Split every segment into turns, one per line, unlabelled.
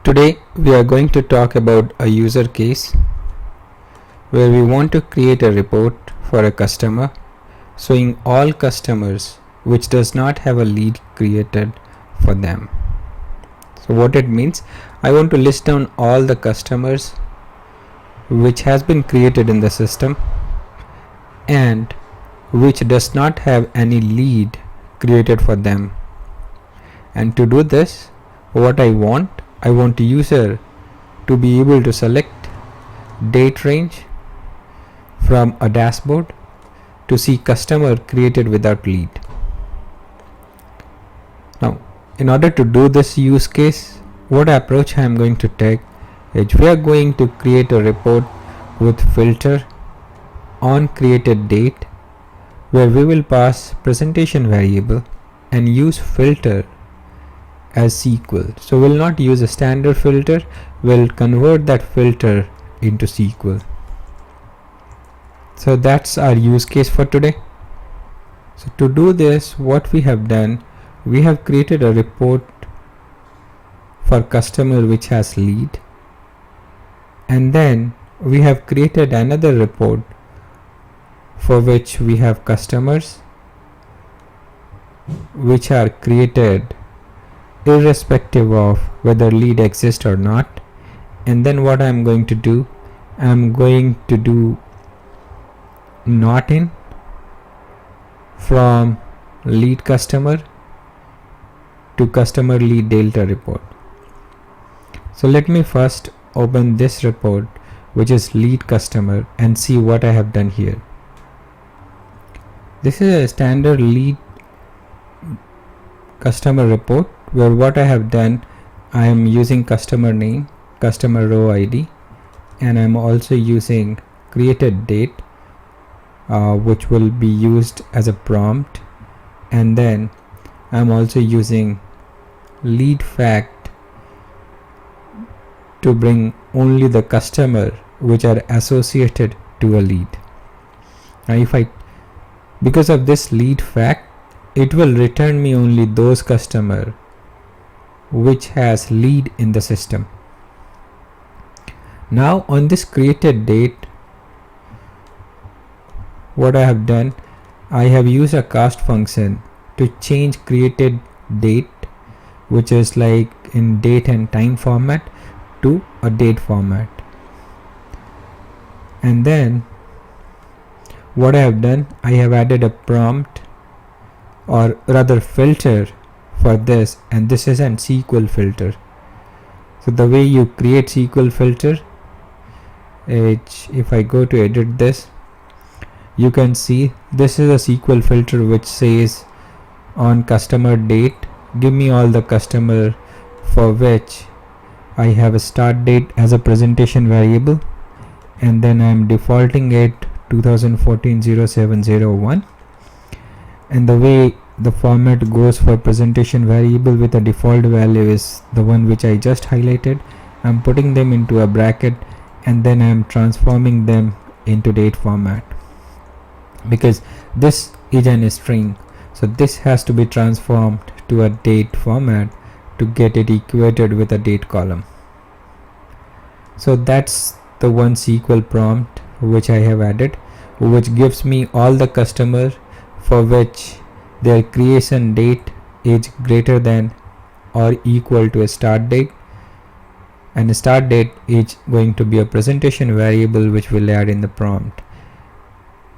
Today we are going to talk about a user case where we want to create a report for a customer showing all customers which does not have a lead created for them. So what it means, I want to list down all the customers which has been created in the system and which does not have any lead created for them. And to do this, what I want user to be able to select date range from a dashboard to see customer created without lead. Now, in order to do this use case, what approach I am going to take is we are going to create a report with filter on created date, where we will pass presentation variable and use filter as SQL. So we'll not use a standard filter, we'll convert that filter into SQL. So that's our use case for today. So to do this, what we have done, we have created a report for customer which has lead, and then we have created another report for which we have customers which are created irrespective of whether lead exists or not. And then what I'm going to do, I'm going to do not in from lead customer to customer lead delta report. So let me first open this report which is lead customer and see what I have done here. This is a standard lead customer report where what I have done, I am using customer name, customer row ID, and I'm also using created date which will be used as a prompt, and then I'm also using lead fact to bring only the customer which are associated to a lead. Now because of this lead fact, it will return me only those customer which has lead in the system. Now on this created date, what I have done, I have used a cast function to change created date, which is like in date and time format, to a date format. And then what I have done, I have added a prompt, or rather filter for this, and this is an SQL filter. So the way you create SQL filter, if I go to edit this, you can see this is a SQL filter which says on customer date, give me all the customer for which I have a start date as a presentation variable, and then I am defaulting it 2014-0701. And the way the format goes for presentation variable with a default value is the one which I just highlighted. I'm putting them into a bracket and then I'm transforming them into date format, because this is an string, so this has to be transformed to a date format to get it equated with a date column. So that's the one SQL prompt which I have added, which gives me all the customers for which their creation date is greater than or equal to a start date, and a start date is going to be a presentation variable which we'll add in the prompt.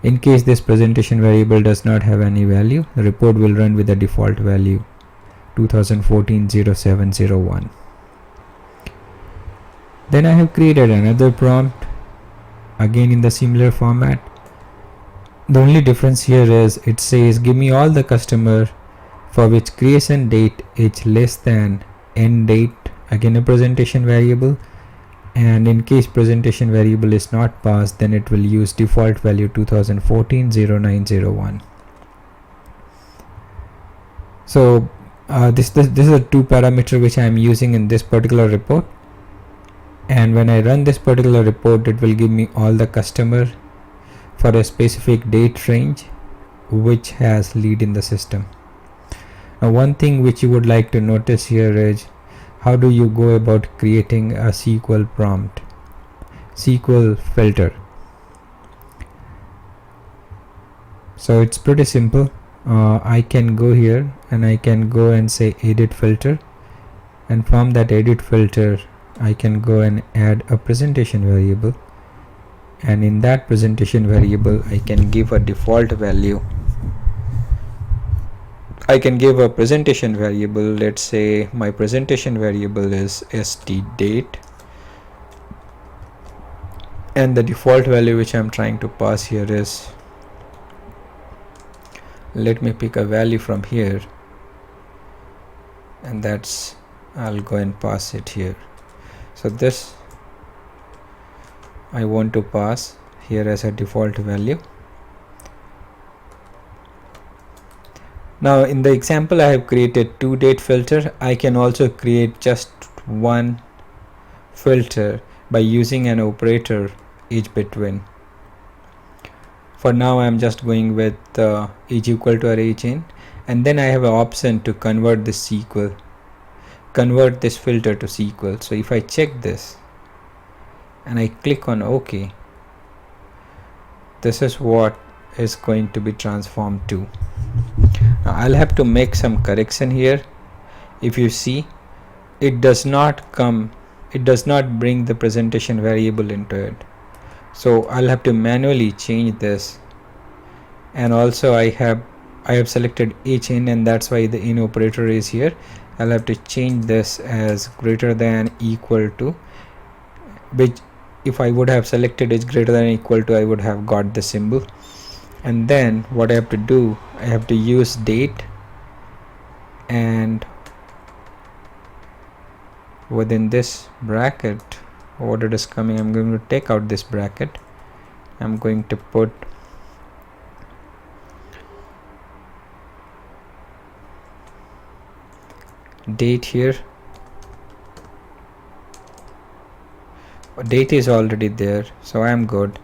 In case this presentation variable does not have any value, the report will run with the default value 2014-0701. Then I have created another prompt again in the similar format. The only difference here is it says give me all the customer for which creation date is less than end date, again a presentation variable, and in case presentation variable is not passed, then it will use default value 2014-0901. So this is a two parameter which I am using in this particular report, and when I run this particular report, it will give me all the customer for a specific date range which has lead in the system. Now one thing which you would like to notice here is how do you go about creating a SQL prompt, SQL filter. So it's pretty simple. I can go here and I can go and say edit filter, and from that edit filter I can go and add a presentation variable, and in that presentation variable I can give a default value. I can give a presentation variable. Let's say my presentation variable is stdate, and the default value which I'm trying to pass here is, let me pick a value from here, and that's, I'll go and pass it here. So this I want to pass here as a default value. Now in the example I have created two date filter. I can also create just one filter by using an operator each between. For now I'm just going with each equal to array chain, and then I have an option to convert this filter to SQL. So if I check this and I click on OK, this is what is going to be transformed to. Now I'll have to make some correction here. If you see, it does not bring the presentation variable into it. So I'll have to manually change this, and also I have selected each in, and that's why the in operator is here. I'll have to change this as greater than equal to, which if I would have selected is greater than equal to, I would have got the symbol. And then what I have to do, I have to use date, and within this bracket what it is coming, I'm going to take out this bracket. I'm going to put date here. Date is already there, so I'm good.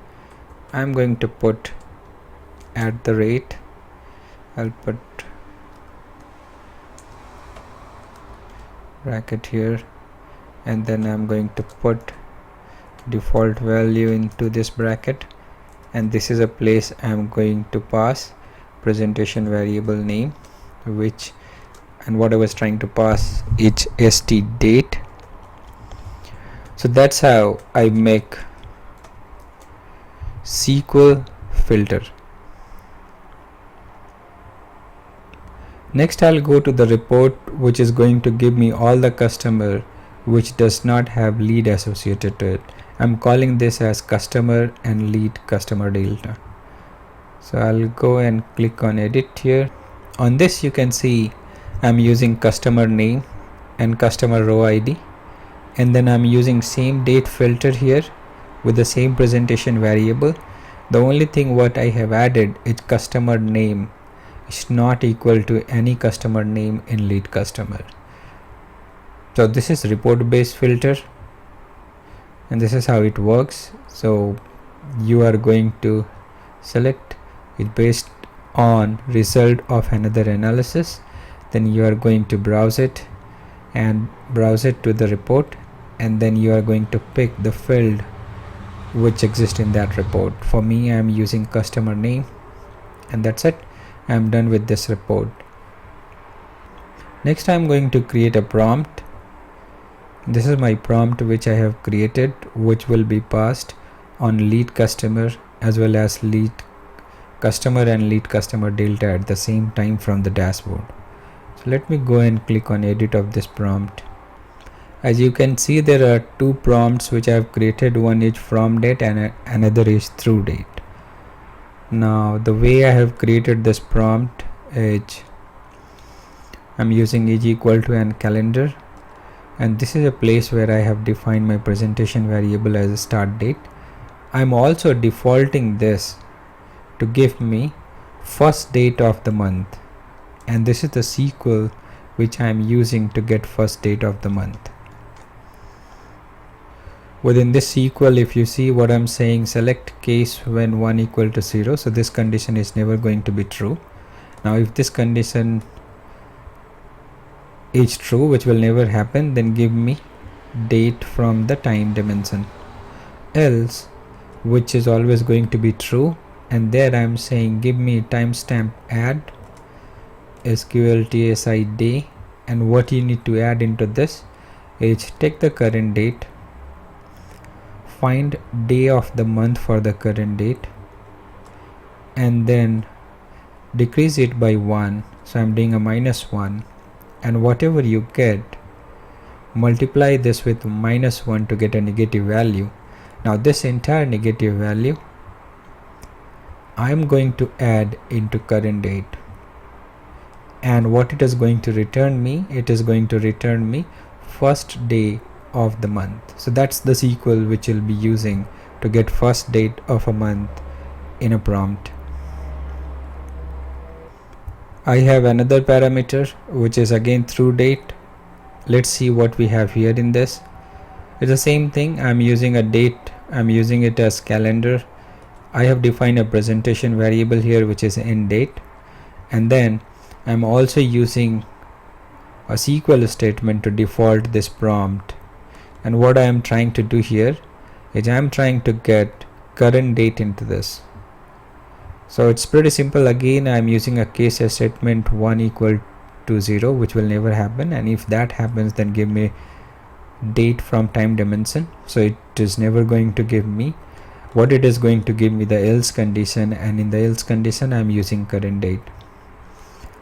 I'm going to put at the rate. I'll put bracket here, and then I'm going to put default value into this bracket, and this is a place I'm going to pass presentation variable name, which, and what I was trying to pass is stdate. So that's how I make SQL filter. Next I'll go to the report, which is going to give me all the customer which does not have lead associated to it. I'm calling this as customer and lead customer delta. So I'll go and click on edit here. On this you can see I'm using customer name and customer row ID, and then I'm using same date filter here with the same presentation variable. The only thing what I have added is customer name is not equal to any customer name in lead customer. So this is report based filter, and this is how it works. So you are going to select it based on result of another analysis, then you are going to browse it and browse it to the report, and then you are going to pick the field which exists in that report. For me, I am using customer name, and that's it. I am done with this report. Next I am going to create a prompt. This is my prompt which I have created, which will be passed on lead customer as well as lead customer and lead customer delta at the same time from the dashboard. So let me go and click on edit of this prompt. As you can see, there are two prompts which I have created. One is from date and another is through date. Now the way I have created this prompt is I'm using is equal to and calendar, and this is a place where I have defined my presentation variable as a start date. I'm also defaulting this to give me first date of the month, and this is the SQL which I am using to get first date of the month. Within this SQL, if you see what I'm saying, select case when 1 equal to 0. So this condition is never going to be true. Now if this condition age true, which will never happen, then give me date from the time dimension. Else, which is always going to be true, and there I am saying give me timestamp add SQL TSI day, and what you need to add into this is take the current date, find day of the month for the current date, and then decrease it by 1. So I'm doing a -1, and whatever you get, multiply this with -1 to get a negative value. Now this entire negative value I'm going to add into current date, and what it is going to return me, it is going to return me first day of the month. So that's the SQL which you'll be using to get first date of a month in a prompt. I have another parameter which is again through date. Let's see what we have here in this. It's the same thing. I'm using a date, I'm using it as calendar. I have defined a presentation variable here which is end date, and then I'm also using a SQL statement to default this prompt. And what I am trying to do here is I'm trying to get current date into this. So it's pretty simple. Again, I'm using a case statement 1 equal to 0, which will never happen, and if that happens then give me date from time dimension. So it is never going to give me. What it is going to give me the else condition, and in the else condition I'm using current date.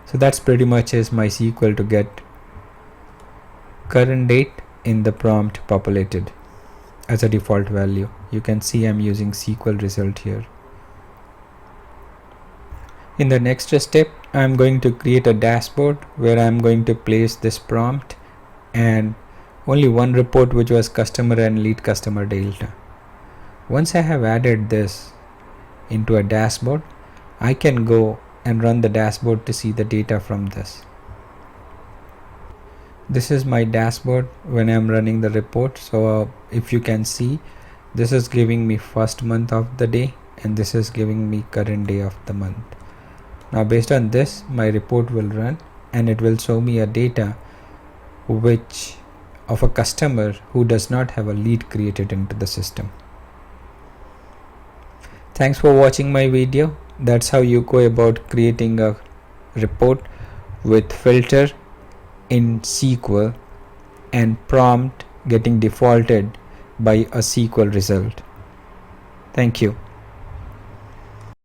So that's pretty much is my SQL to get current date in the prompt populated as a default value. You can see I'm using SQL result here. In the next step, I'm going to create a dashboard where I'm going to place this prompt and only one report, which was customer and lead customer delta. Once I have added this into a dashboard, I can go and run the dashboard to see the data from this. This is my dashboard when I'm running the report. So if you can see, this is giving me first month of the day, and this is giving me current day of the month. Now based on this, my report will run and it will show me a data which of a customer who does not have a lead created into the system. Thanks for watching my video. That's how you go about creating a report with filter in SQL and prompt getting defaulted by a SQL result. Thank you.